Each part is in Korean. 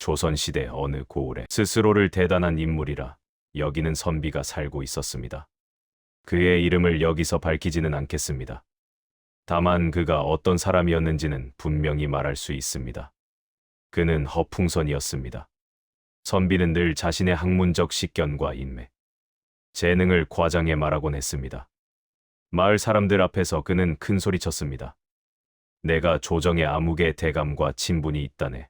조선시대 어느 고을에 스스로를 대단한 인물이라 여기는 선비가 살고 있었습니다. 그의 이름을 여기서 밝히지는 않겠습니다. 다만 그가 어떤 사람이었는지는 분명히 말할 수 있습니다. 그는 허풍선이었습니다. 선비는 늘 자신의 학문적 식견과 인맥, 재능을 과장해 말하곤 했습니다. 마을 사람들 앞에서 그는 큰 소리쳤습니다. 내가 조정의 암흑의 대감과 친분이 있다네.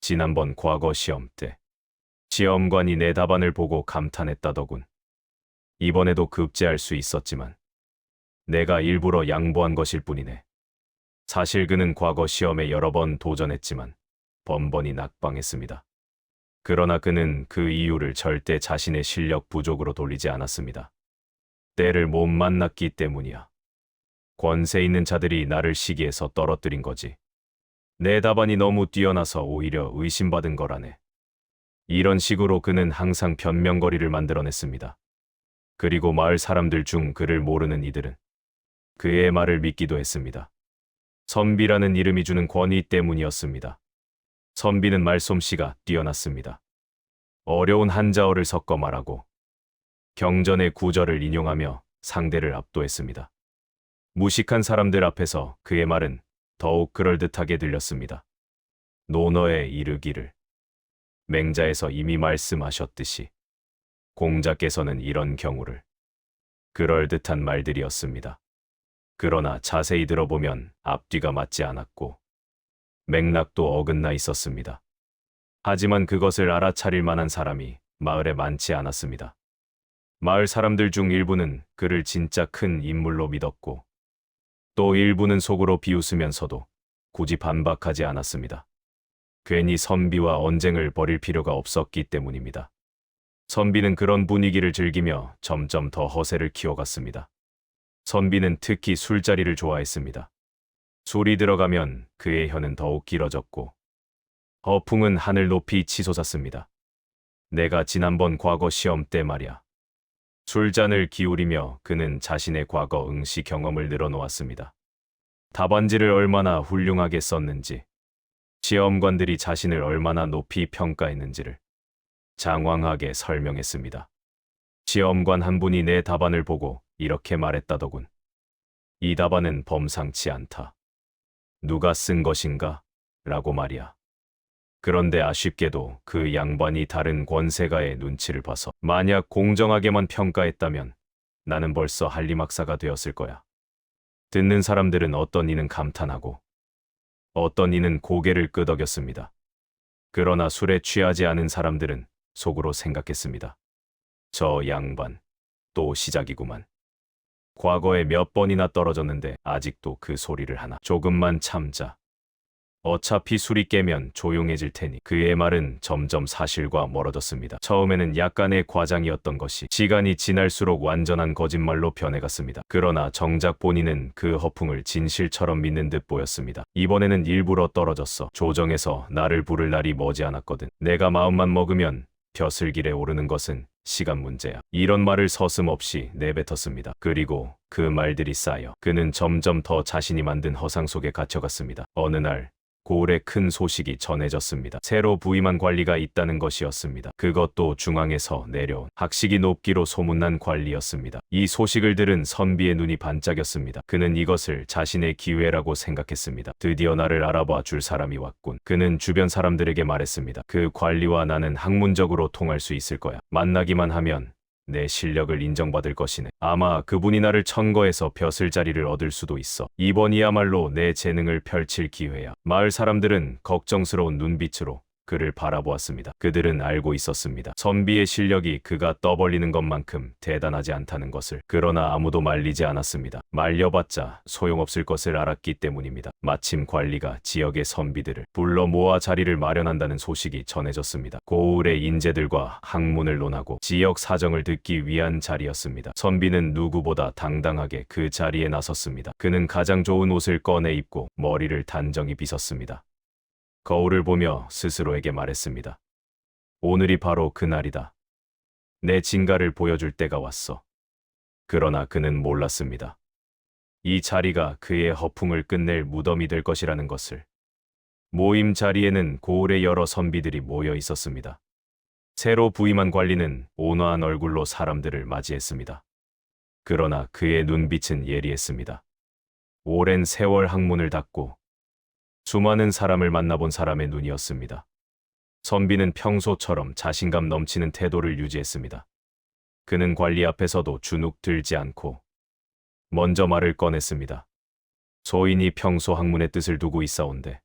지난번 과거 시험 때 시험관이 내 답안을 보고 감탄했다더군. 이번에도 급제할 수 있었지만 내가 일부러 양보한 것일 뿐이네. 사실 그는 과거 시험에 여러 번 도전했지만 번번이 낙방했습니다. 그러나 그는 그 이유를 절대 자신의 실력 부족으로 돌리지 않았습니다. 때를 못 만났기 때문이야. 권세 있는 자들이 나를 시기해서 떨어뜨린 거지. 내 답안이 너무 뛰어나서 오히려 의심받은 거라네. 이런 식으로 그는 항상 변명거리를 만들어냈습니다. 그리고 마을 사람들 중 그를 모르는 이들은 그의 말을 믿기도 했습니다. 선비라는 이름이 주는 권위 때문이었습니다. 선비는 말솜씨가 뛰어났습니다. 어려운 한자어를 섞어 말하고 경전의 구절을 인용하며 상대를 압도했습니다. 무식한 사람들 앞에서 그의 말은 더욱 그럴듯하게 들렸습니다. 논어에 이르기를 맹자에서 이미 말씀하셨듯이 공자께서는 이런 경우를 그럴듯한 말들이었습니다. 그러나 자세히 들어보면 앞뒤가 맞지 않았고 맥락도 어긋나 있었습니다. 하지만 그것을 알아차릴 만한 사람이 마을에 많지 않았습니다. 마을 사람들 중 일부는 그를 진짜 큰 인물로 믿었고 또 일부는 속으로 비웃으면서도 굳이 반박하지 않았습니다. 괜히 선비와 언쟁을 벌일 필요가 없었기 때문입니다. 선비는 그런 분위기를 즐기며 점점 더 허세를 키워갔습니다. 선비는 특히 술자리를 좋아했습니다. 술이 들어가면 그의 혀는 더욱 길어졌고 허풍은 하늘 높이 치솟았습니다. 내가 지난번 과거 시험 때 말이야. 술잔을 기울이며 그는 자신의 과거 응시 경험을 늘어놓았습니다. 답안지를 얼마나 훌륭하게 썼는지, 시험관들이 자신을 얼마나 높이 평가했는지를 장황하게 설명했습니다. 시험관 한 분이 내 답안을 보고 이렇게 말했다더군. 이 답안은 범상치 않다. 누가 쓴 것인가? 라고 말이야. 그런데 아쉽게도 그 양반이 다른 권세가의 눈치를 봐서 만약 공정하게만 평가했다면 나는 벌써 한리막사가 되었을 거야. 듣는 사람들은 어떤 이는 감탄하고 어떤 이는 고개를 끄덕였습니다. 그러나 술에 취하지 않은 사람들은 속으로 생각했습니다. 저 양반, 또 시작이구만. 과거에 몇 번이나 떨어졌는데 아직도 그 소리를 하나. 조금만 참자. 어차피 술이 깨면 조용해질 테니. 그의 말은 점점 사실과 멀어졌습니다. 처음에는 약간의 과장이었던 것이 시간이 지날수록 완전한 거짓말로 변해갔습니다. 그러나 정작 본인은 그 허풍을 진실처럼 믿는 듯 보였습니다. 이번에는 일부러 떨어졌어. 조정에서 나를 부를 날이 머지않았거든. 내가 마음만 먹으면 벼슬길에 오르는 것은 시간 문제야. 이런 말을 서슴없이 내뱉었습니다. 그리고 그 말들이 쌓여 그는 점점 더 자신이 만든 허상 속에 갇혀갔습니다. 어느 날 고을에 큰 소식이 전해졌습니다. 새로 부임한 관리가 있다는 것이었습니다. 그것도 중앙에서 내려온 학식이 높기로 소문난 관리였습니다. 이 소식을 들은 선비의 눈이 반짝였습니다. 그는 이것을 자신의 기회라고 생각했습니다. 드디어 나를 알아봐 줄 사람이 왔군. 그는 주변 사람들에게 말했습니다. 그 관리와 나는 학문적으로 통할 수 있을 거야. 만나기만 하면 내 실력을 인정받을 것이네. 아마 그분이 나를 천거해서 벼슬 자리를 얻을 수도 있어. 이번이야말로 내 재능을 펼칠 기회야. 마을 사람들은 걱정스러운 눈빛으로 그를 바라보았습니다. 그들은 알고 있었습니다. 선비의 실력이 그가 떠벌리는 것만큼 대단하지 않다는 것을. 그러나 아무도 말리지 않았습니다. 말려봤자 소용없을 것을 알았기 때문입니다. 마침 관리가 지역의 선비들을 불러 모아 자리를 마련한다는 소식이 전해졌습니다. 고을의 인재들과 학문을 논하고 지역 사정을 듣기 위한 자리였습니다. 선비는 누구보다 당당하게 그 자리에 나섰습니다. 그는 가장 좋은 옷을 꺼내 입고 머리를 단정히 빗었습니다. 거울을 보며 스스로에게 말했습니다. 오늘이 바로 그날이다. 내 진가를 보여줄 때가 왔어. 그러나 그는 몰랐습니다. 이 자리가 그의 허풍을 끝낼 무덤이 될 것이라는 것을. 모임 자리에는 고을의 여러 선비들이 모여 있었습니다. 새로 부임한 관리는 온화한 얼굴로 사람들을 맞이했습니다. 그러나 그의 눈빛은 예리했습니다. 오랜 세월 학문을 닦고 수많은 사람을 만나본 사람의 눈이었습니다. 선비는 평소처럼 자신감 넘치는 태도를 유지했습니다. 그는 관리 앞에서도 주눅 들지 않고 먼저 말을 꺼냈습니다. 소인이 평소 학문의 뜻을 두고 있사온데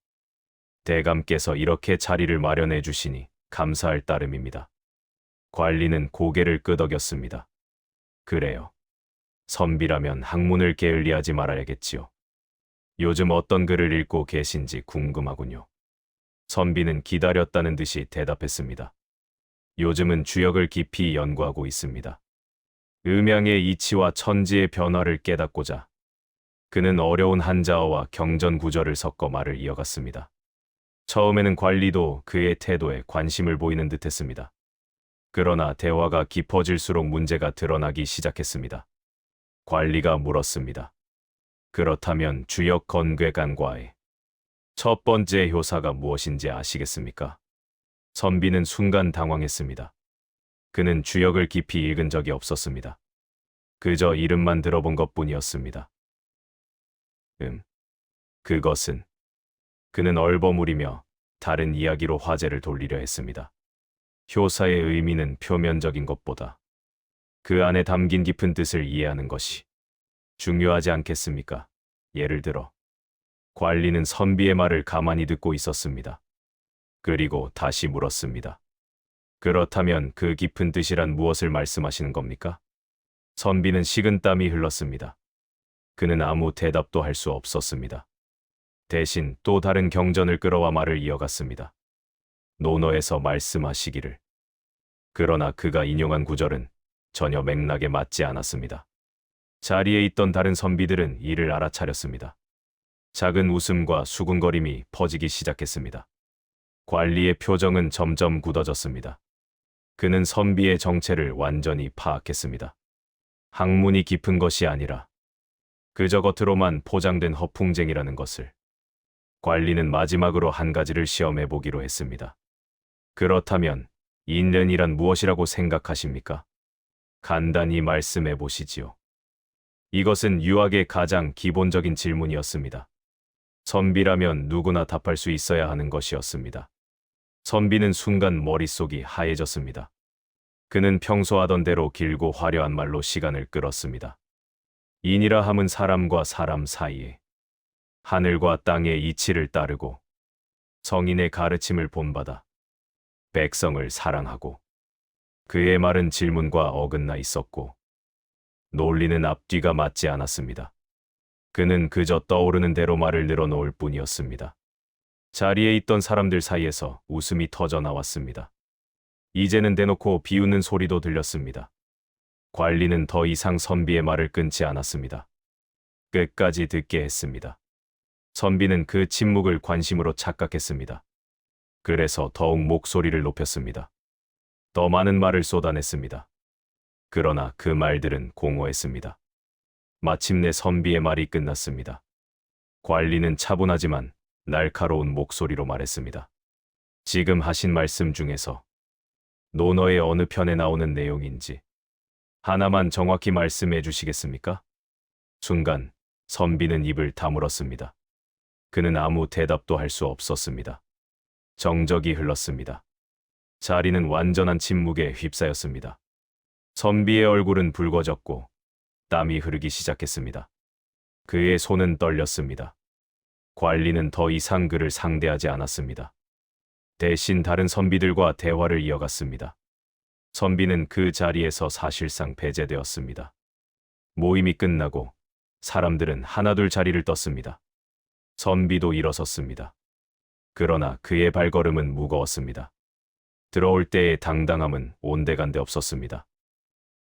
대감께서 이렇게 자리를 마련해 주시니 감사할 따름입니다. 관리는 고개를 끄덕였습니다. 그래요. 선비라면 학문을 게을리하지 말아야겠지요. 요즘 어떤 글을 읽고 계신지 궁금하군요. 선비는 기다렸다는 듯이 대답했습니다. 요즘은 주역을 깊이 연구하고 있습니다. 음양의 이치와 천지의 변화를 깨닫고자 그는 어려운 한자어와 경전 구절을 섞어 말을 이어갔습니다. 처음에는 관리도 그의 태도에 관심을 보이는 듯했습니다. 그러나 대화가 깊어질수록 문제가 드러나기 시작했습니다. 관리가 물었습니다. 그렇다면 주역 건괴간과의 첫 번째 효사가 무엇인지 아시겠습니까? 선비는 순간 당황했습니다. 그는 주역을 깊이 읽은 적이 없었습니다. 그저 이름만 들어본 것뿐이었습니다. 그것은 그는 얼버무리며 다른 이야기로 화제를 돌리려 했습니다. 효사의 의미는 표면적인 것보다 그 안에 담긴 깊은 뜻을 이해하는 것이 중요하지 않겠습니까? 예를 들어 관리는 선비의 말을 가만히 듣고 있었습니다. 그리고 다시 물었습니다. 그렇다면 그 깊은 뜻이란 무엇을 말씀하시는 겁니까? 선비는 식은땀이 흘렀습니다. 그는 아무 대답도 할 수 없었습니다. 대신 또 다른 경전을 끌어와 말을 이어갔습니다. 논어에서 말씀하시기를. 그러나 그가 인용한 구절은 전혀 맥락에 맞지 않았습니다. 자리에 있던 다른 선비들은 이를 알아차렸습니다. 작은 웃음과 수군거림이 퍼지기 시작했습니다. 관리의 표정은 점점 굳어졌습니다. 그는 선비의 정체를 완전히 파악했습니다. 학문이 깊은 것이 아니라 그저 겉으로만 포장된 허풍쟁이라는 것을. 관리는 마지막으로 한 가지를 시험해 보기로 했습니다. 그렇다면 인연이란 무엇이라고 생각하십니까? 간단히 말씀해 보시지요. 이것은 유학의 가장 기본적인 질문이었습니다. 선비라면 누구나 답할 수 있어야 하는 것이었습니다. 선비는 순간 머릿속이 하얘졌습니다. 그는 평소 하던 대로 길고 화려한 말로 시간을 끌었습니다. 인이라 함은 사람과 사람 사이에 하늘과 땅의 이치를 따르고 성인의 가르침을 본받아 백성을 사랑하고 그의 말은 질문과 어긋나 있었고 논리는 앞뒤가 맞지 않았습니다. 그는 그저 떠오르는 대로 말을 늘어놓을 뿐이었습니다. 자리에 있던 사람들 사이에서 웃음이 터져 나왔습니다. 이제는 대놓고 비웃는 소리도 들렸습니다. 관리는 더 이상 선비의 말을 끊지 않았습니다. 끝까지 듣게 했습니다. 선비는 그 침묵을 관심으로 착각했습니다. 그래서 더욱 목소리를 높였습니다. 더 많은 말을 쏟아냈습니다. 그러나 그 말들은 공허했습니다. 마침내 선비의 말이 끝났습니다. 관리는 차분하지만 날카로운 목소리로 말했습니다. 지금 하신 말씀 중에서 논어의 어느 편에 나오는 내용인지 하나만 정확히 말씀해 주시겠습니까? 순간 선비는 입을 다물었습니다. 그는 아무 대답도 할 수 없었습니다. 정적이 흘렀습니다. 자리는 완전한 침묵에 휩싸였습니다. 선비의 얼굴은 붉어졌고 땀이 흐르기 시작했습니다. 그의 손은 떨렸습니다. 관리는 더 이상 그를 상대하지 않았습니다. 대신 다른 선비들과 대화를 이어갔습니다. 선비는 그 자리에서 사실상 배제되었습니다. 모임이 끝나고 사람들은 하나둘 자리를 떴습니다. 선비도 일어섰습니다. 그러나 그의 발걸음은 무거웠습니다. 들어올 때의 당당함은 온데간데 없었습니다.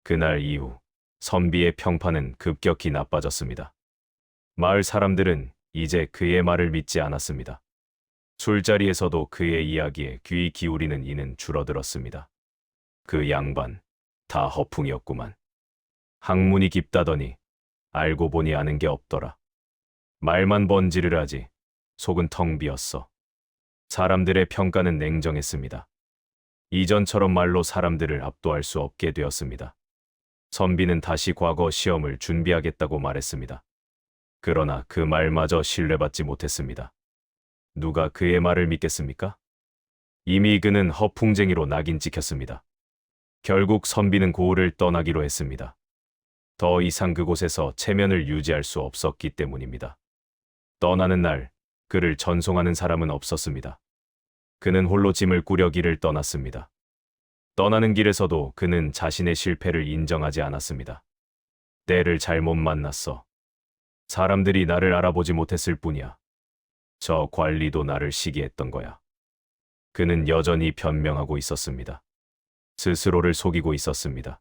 그날 이후 선비의 평판은 급격히 나빠졌습니다. 마을 사람들은 이제 그의 말을 믿지 않았습니다. 술자리에서도 그의 이야기에 귀 기울이는 이는 줄어들었습니다. 그 양반, 다 허풍이었구만. 학문이 깊다더니 알고 보니 아는 게 없더라. 말만 번지르르 하지 속은 텅 비었어. 사람들의 평가는 냉정했습니다. 이전처럼 말로 사람들을 압도할 수 없게 되었습니다. 선비는 다시 과거 시험을 준비하겠다고 말했습니다. 그러나 그 말마저 신뢰받지 못했습니다. 누가 그의 말을 믿겠습니까? 이미 그는 허풍쟁이로 낙인 찍혔습니다. 결국 선비는 고을을 떠나기로 했습니다. 더 이상 그곳에서 체면을 유지할 수 없었기 때문입니다. 떠나는 날, 그를 전송하는 사람은 없었습니다. 그는 홀로 짐을 꾸려 길을 떠났습니다. 떠나는 길에서도 그는 자신의 실패를 인정하지 않았습니다. 때를 잘못 만났어. 사람들이 나를 알아보지 못했을 뿐이야. 저 관리도 나를 시기했던 거야. 그는 여전히 변명하고 있었습니다. 스스로를 속이고 있었습니다.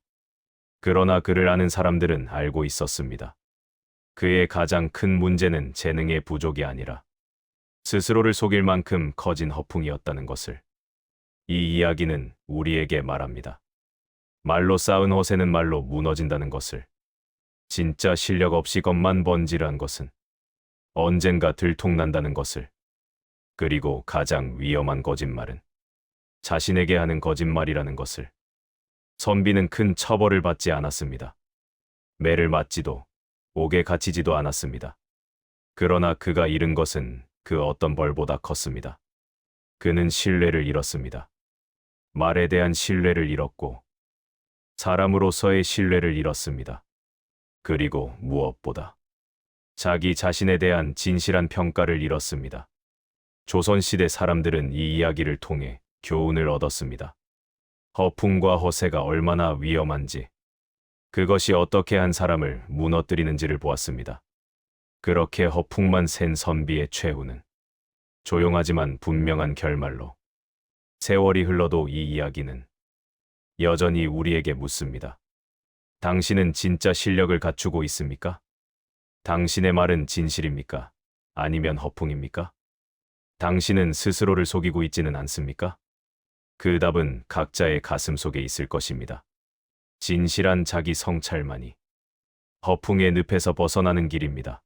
그러나 그를 아는 사람들은 알고 있었습니다. 그의 가장 큰 문제는 재능의 부족이 아니라 스스로를 속일 만큼 커진 허풍이었다는 것을. 이 이야기는 우리에게 말합니다. 말로 쌓은 허세는 말로 무너진다는 것을. 진짜 실력 없이 겉만 번지르한 것은 언젠가 들통난다는 것을. 그리고 가장 위험한 거짓말은 자신에게 하는 거짓말이라는 것을. 선비는 큰 처벌을 받지 않았습니다. 매를 맞지도 옥에 갇히지도 않았습니다. 그러나 그가 잃은 것은 그 어떤 벌보다 컸습니다. 그는 신뢰를 잃었습니다. 말에 대한 신뢰를 잃었고 사람으로서의 신뢰를 잃었습니다. 그리고 무엇보다 자기 자신에 대한 진실한 평가를 잃었습니다. 조선시대 사람들은 이 이야기를 통해 교훈을 얻었습니다. 허풍과 허세가 얼마나 위험한지, 그것이 어떻게 한 사람을 무너뜨리는지를 보았습니다. 그렇게 허풍만 센 선비의 최후는 조용하지만 분명한 결말로. 세월이 흘러도 이 이야기는 여전히 우리에게 묻습니다. 당신은 진짜 실력을 갖추고 있습니까? 당신의 말은 진실입니까? 아니면 허풍입니까? 당신은 스스로를 속이고 있지는 않습니까? 그 답은 각자의 가슴 속에 있을 것입니다. 진실한 자기 성찰만이 허풍의 늪에서 벗어나는 길입니다.